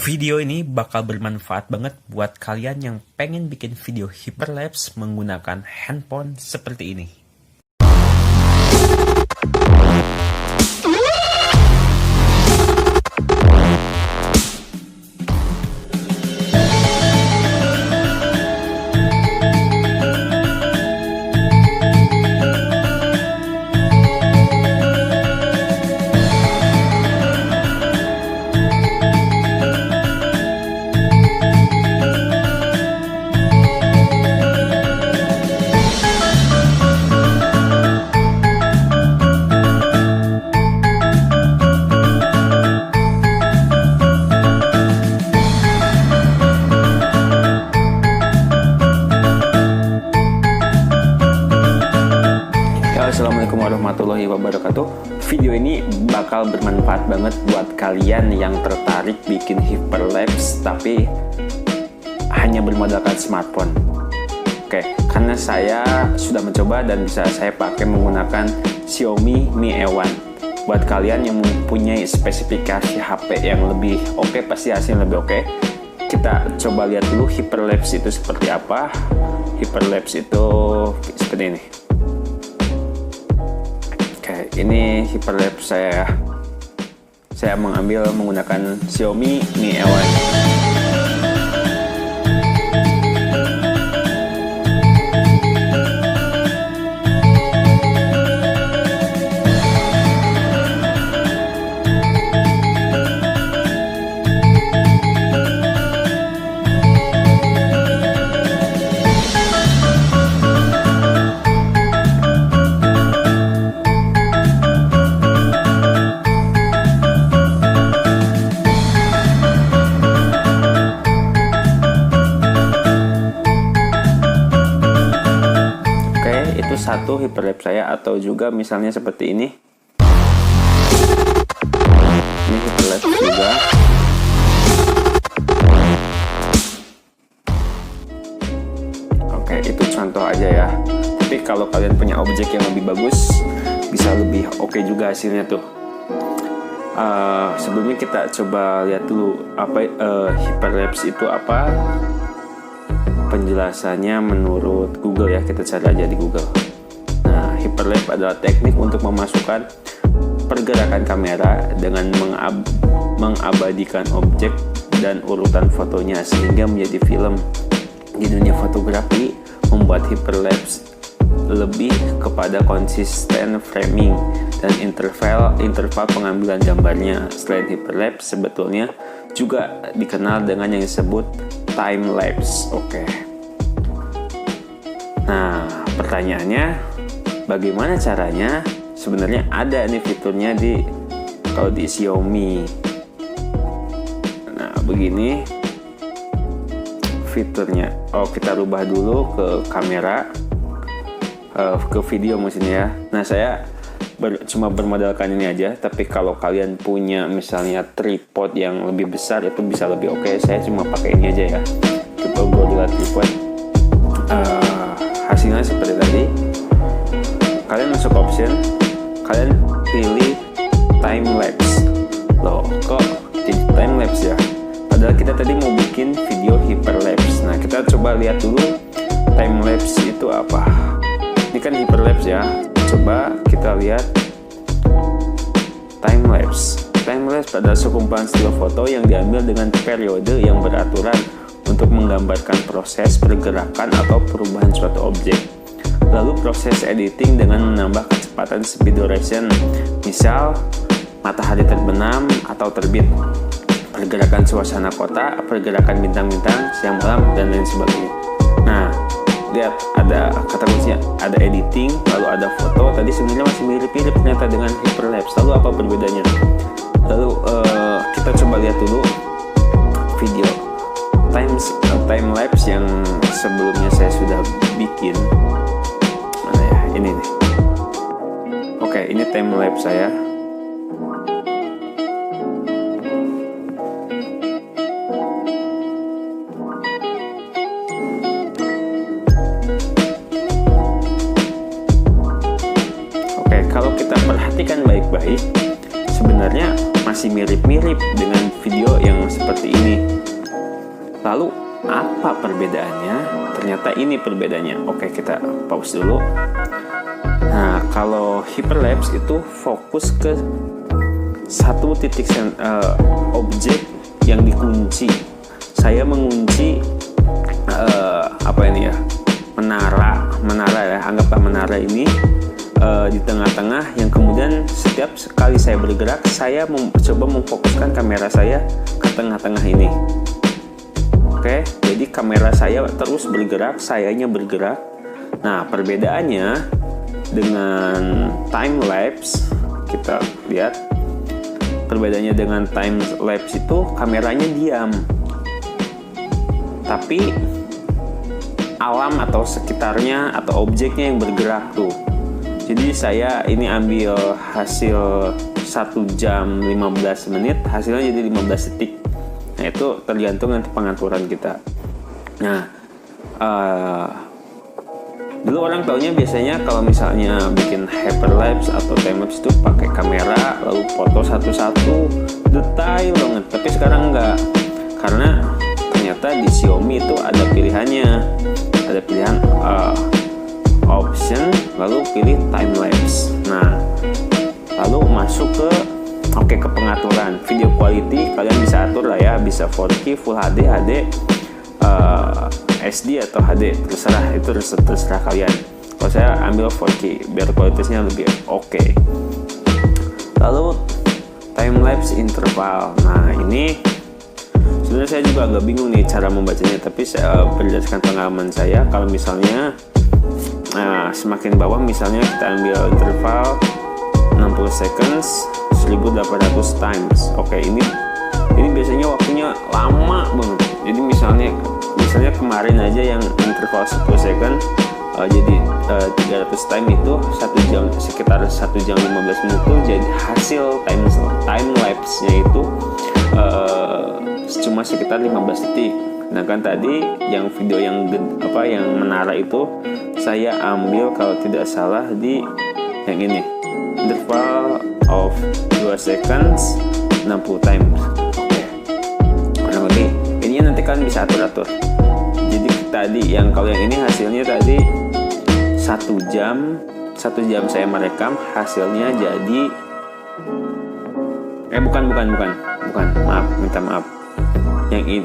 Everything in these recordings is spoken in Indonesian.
Video ini bakal bermanfaat banget buat kalian yang pengen bikin video hyperlapse menggunakan handphone seperti ini. Assalamualaikum warahmatullahi wabarakatuh. Video ini bakal bermanfaat banget buat kalian yang tertarik bikin hyperlapse tapi hanya bermodalkan smartphone. Oke, karena saya sudah mencoba dan bisa saya pakai menggunakan Xiaomi Mi A1. Buat kalian yang mempunyai spesifikasi HP yang lebih oke, pasti hasilnya lebih oke. Kita coba lihat dulu hyperlapse itu seperti apa. Hyperlapse itu seperti ini. Ini hyperlapse saya mengambil menggunakan Xiaomi Mi A1. Satu hyperlapse saya, atau juga misalnya seperti ini. Ini hyperlapse juga. Oke, itu contoh aja ya. Tapi kalau kalian punya objek yang lebih bagus, bisa lebih oke juga hasilnya tuh. Sebelumnya kita coba lihat dulu apa hyperlapse itu apa. Penjelasannya menurut Google ya, kita cari aja di Google. Hyperlapse adalah teknik untuk memasukkan pergerakan kamera dengan mengabadikan objek dan urutan fotonya sehingga menjadi film. Di dunia fotografi, membuat hyperlapse lebih kepada konsisten framing dan interval pengambilan gambarnya. Selain hyperlapse, sebetulnya juga dikenal dengan yang disebut time lapse. Oke. Nah, pertanyaannya, bagaimana caranya? Sebenarnya ada nih fiturnya kalau di Xiaomi. Nah, begini fiturnya. Kita rubah dulu ke kamera, ke video maksudnya ya. Nah, saya cuma bermodalkan ini aja. Tapi kalau kalian punya misalnya tripod yang lebih besar, itu bisa lebih oke. Saya cuma pakai ini aja ya. Coba Gorilla Tripod. Hasilnya seperti tadi. Kalian masuk option, kalian pilih time lapse. Loh, kok jadi time lapse ya? Padahal kita tadi mau bikin video hyperlapse. Nah, kita coba lihat dulu time lapse itu apa. Ini kan hyperlapse ya. Coba kita lihat time lapse. Time lapse adalah sekumpulan still foto yang diambil dengan periode yang beraturan untuk menggambarkan proses pergerakan atau perubahan suatu objek. Lalu proses editing dengan menambah kecepatan speed duration, misal matahari terbenam atau terbit, pergerakan suasana kota, pergerakan bintang-bintang, siang malam, dan lain sebagainya. Nah, lihat ada kata kuncinya, ada editing, lalu ada foto. Tadi sebenarnya masih mirip-mirip ternyata dengan hyperlapse. Lalu apa perbedaannya? Lalu kita coba lihat dulu video time lapse yang sebelumnya saya sudah bikin. Ini nih. Oke, ini time lapse saya. Oke, kalau kita perhatikan baik-baik, sebenarnya masih mirip-mirip dengan video yang seperti ini. Lalu apa perbedaannya? Ternyata ini perbedaannya. Oke, kita pause dulu. Nah, kalau hyperlapse itu fokus ke satu titik objek yang dikunci. Saya mengunci menara ya, anggaplah menara ini di tengah-tengah, yang kemudian setiap sekali saya bergerak, saya coba memfokuskan kamera saya ke tengah-tengah ini. Oke, jadi kamera saya terus bergerak, sayanya bergerak. Nah, perbedaannya dengan time lapse, kita lihat perbedaannya dengan time lapse itu kameranya diam, tapi alam atau sekitarnya atau objeknya yang bergerak tuh. Jadi saya ini ambil hasil 1 jam 15 menit, hasilnya jadi 15 detik. Nah, itu tergantung nanti pengaturan kita. Nah, dulu orang taunya biasanya kalau misalnya bikin hyperlapse atau timelapse itu pakai kamera lalu foto satu-satu detail banget. Tapi sekarang enggak, karena ternyata di Xiaomi itu ada pilihannya, ada pilihan option lalu pilih timelapse. Nah, lalu masuk ke pengaturan video quality, kalian bisa atur lah ya, bisa 4K, Full HD, SD atau HD, terserah, itu terserah kalian. Kalau saya ambil 4K biar kualitasnya lebih oke. Lalu timelapse interval. Nah, ini sebenarnya saya juga agak bingung nih cara membacanya, tapi saya berdasarkan pengalaman saya, kalau misalnya semakin bawah misalnya kita ambil interval 60 seconds 1800 times. Oke, ini biasanya waktunya lama banget. Jadi misalnya kemarin aja yang interval 10 second jadi 300 time itu 1 jam, sekitar 1 jam 15 menit itu jadi hasil time lapse nya itu cuma sekitar 15 detik. Nah, kan tadi yang video yang menara itu saya ambil kalau tidak salah di yang ini, interval of 2 seconds 60 times. Oke, kurang lebih ini nanti kalian bisa atur. Jadi tadi kalau yang ini hasilnya tadi 1 jam saya merekam, hasilnya jadi bukan, maaf, minta maaf. Yang ini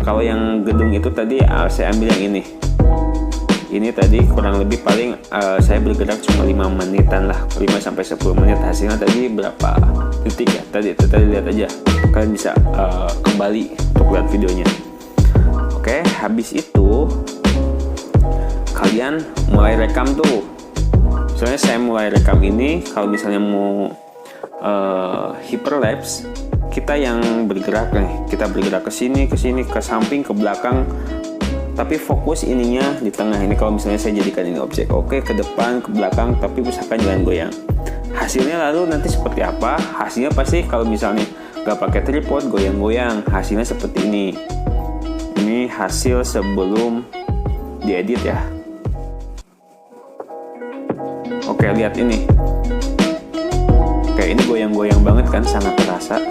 kalau yang gedung itu tadi saya ambil yang ini. Ini tadi kurang lebih paling saya bergerak cuma 5 menitan lah, 5-10 menit. Hasilnya tadi berapa detik ya? Tadi lihat aja. Kalian bisa kembali untuk lihat videonya. Oke, habis itu kalian mulai rekam tuh. Soalnya saya mulai rekam ini, kalau misalnya mau hyperlapse, kita yang bergerak nih, kita bergerak ke sini, ke samping, ke belakang. Tapi fokus ininya di tengah ini. Kalau misalnya saya jadikan ini objek, oke, ke depan, ke belakang, tapi misalkan jangan goyang. Hasilnya lalu nanti seperti apa? Hasilnya pasti kalau misalnya nggak pakai tripod, goyang-goyang, hasilnya seperti ini. Ini hasil sebelum diedit ya. Oke, lihat ini. Oke, ini goyang-goyang banget kan, sangat terasa,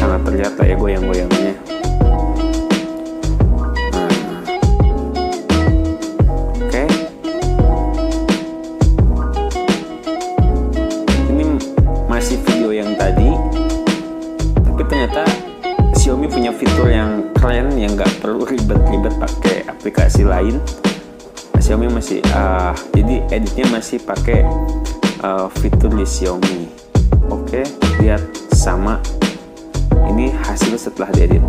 sangat terlihat lah ya goyang-goyangannya. Xiaomi punya fitur yang keren yang nggak perlu ribet-ribet pakai aplikasi lain. Xiaomi masih jadi editnya masih pakai fitur di Xiaomi. Oke, lihat sama ini hasil setelah diedit.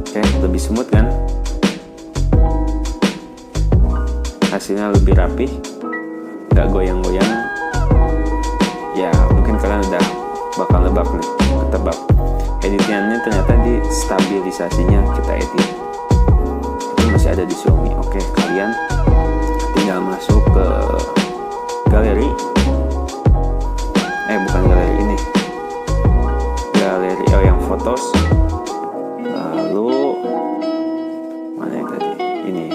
Oke, lebih smooth kan, hasilnya lebih rapi, nggak goyang-goyang ya. Mungkin kalian udah bakal nebak nih, ketebak. Editnya ternyata di stabilisasinya kita edit itu masih ada di Xiaomi. Oke, kalian tinggal masuk ke galeri, bukan galeri ini, galeri yang fotos, lalu mana yang tadi ini.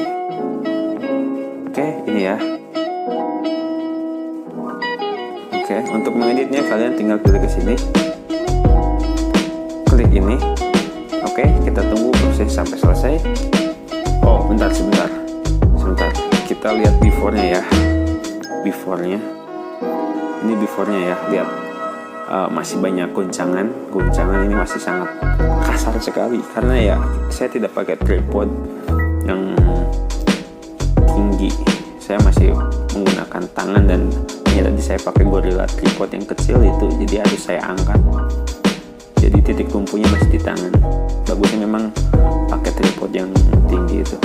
Oke, ini ya. Oke, untuk mengeditnya kalian tinggal tinggal klik ke sini, klik ini. Oke, kita tunggu proses sampai selesai. Oh, bentar, sebentar. Kita lihat before-nya ya. Before-nya. Ini before-nya ya, lihat. Masih banyak guncangan ini masih sangat kasar sekali karena ya saya tidak pakai tripod yang tinggi, saya masih menggunakan tangan dan ini tadi saya pakai Gorilla tripod yang kecil itu, jadi harus saya angkat, jadi titik tumpunya masih di tangan. Bagusnya memang pakai tripod yang tinggi itu.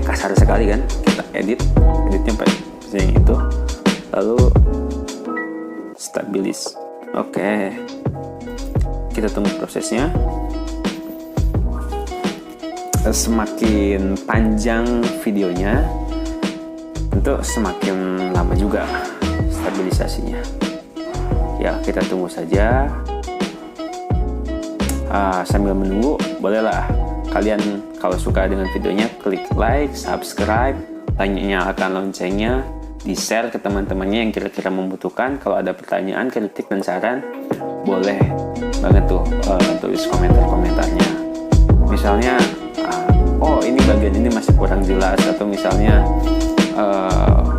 Kasar sekali kan, kita editnya pakai yang itu, lalu stabilis. Oke, kita tunggu prosesnya. Semakin panjang videonya, tentu semakin lama juga stabilisasinya. Ya, kita tunggu saja. Sambil menunggu, bolehlah kalian kalau suka dengan videonya klik like, subscribe, nyalakan loncengnya, di-share ke teman-temannya yang kira-kira membutuhkan. Kalau ada pertanyaan, kritik, dan saran, boleh banget tuh tulis komentar-komentarnya. Misalnya, ini bagian ini masih kurang jelas, atau misalnya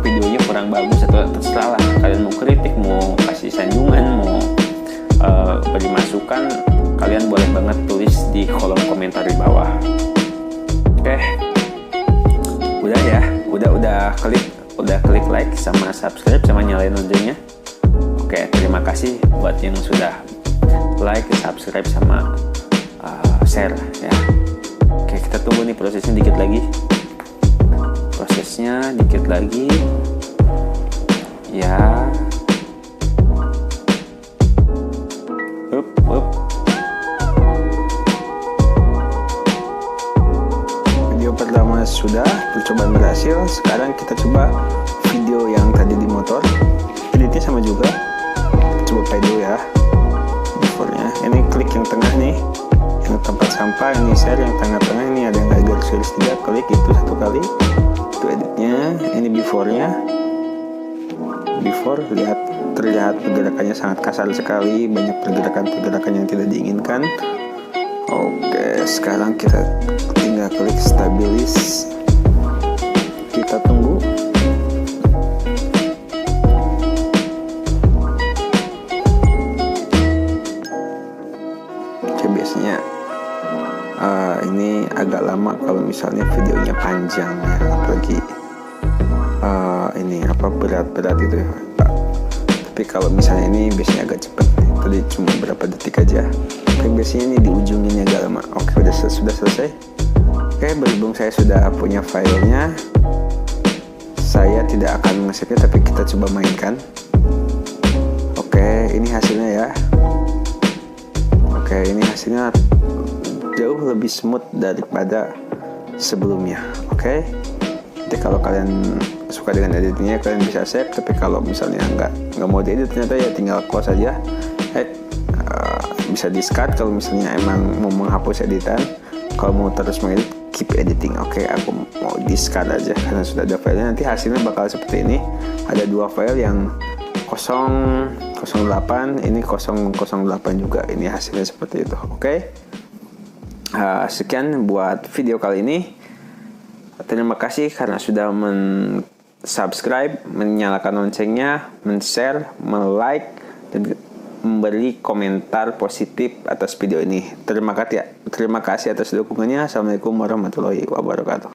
videonya kurang bagus, atau terserah lah. Kalian mau kritik, mau kasih sanjungan, mau beri masukan, kalian boleh banget tulis di kolom komentar di bawah. Oke, udah ya, udah klik like sama subscribe sama nyalain loncengnya. Oke, terima kasih buat yang sudah like, subscribe sama share ya. Oke, kita tunggu nih prosesnya dikit lagi ya. Video pertama sudah, percobaan berhasil. Sekarang kita coba video yang tadi di motor, editnya sama juga. Coba play dulu ya before-nya. Ini klik yang tengah nih, yang tempat sampah, ini share yang tengah-tengah, ini ada yang garis 3, klik itu 1 kali, itu editnya. Ini before-nya, before, terlihat pergerakannya sangat kasar sekali, banyak pergerakan yang tidak diinginkan. Oke, sekarang kita tinggal klik stabilis, kita tunggu. Biasanya ini agak lama kalau misalnya videonya panjang ya, apalagi ini berat itu ya. Tapi kalau misalnya ini biasanya agak cepat, tadi cuma berapa detik aja. Tapi biasanya ini di ujungnya agak lama. Oke, sudah selesai. Oke, berhubung saya sudah punya filenya, saya tidak akan nge-save-nya, tapi kita coba mainkan. Oke, ini hasilnya ya. Oke, ini hasilnya jauh lebih smooth daripada sebelumnya. Oke, jadi kalau kalian suka dengan editingnya, kalian bisa save. Tapi kalau misalnya nggak mau diedit, ternyata ya tinggal close aja. Bisa discard kalau misalnya emang mau menghapus editan. Kalau mau terus mengedit, keep editing. Oke, aku mau discard aja karena sudah ada filenya. Nanti hasilnya bakal seperti ini. Ada 2 file yang 008, ini 008 juga. Ini hasilnya seperti itu. Oke. Sekian buat video kali ini. Terima kasih karena sudah subscribe, menyalakan loncengnya, share, like, dan memberi komentar positif atas video ini. Terima kasih atas dukungannya. Assalamualaikum warahmatullahi wabarakatuh.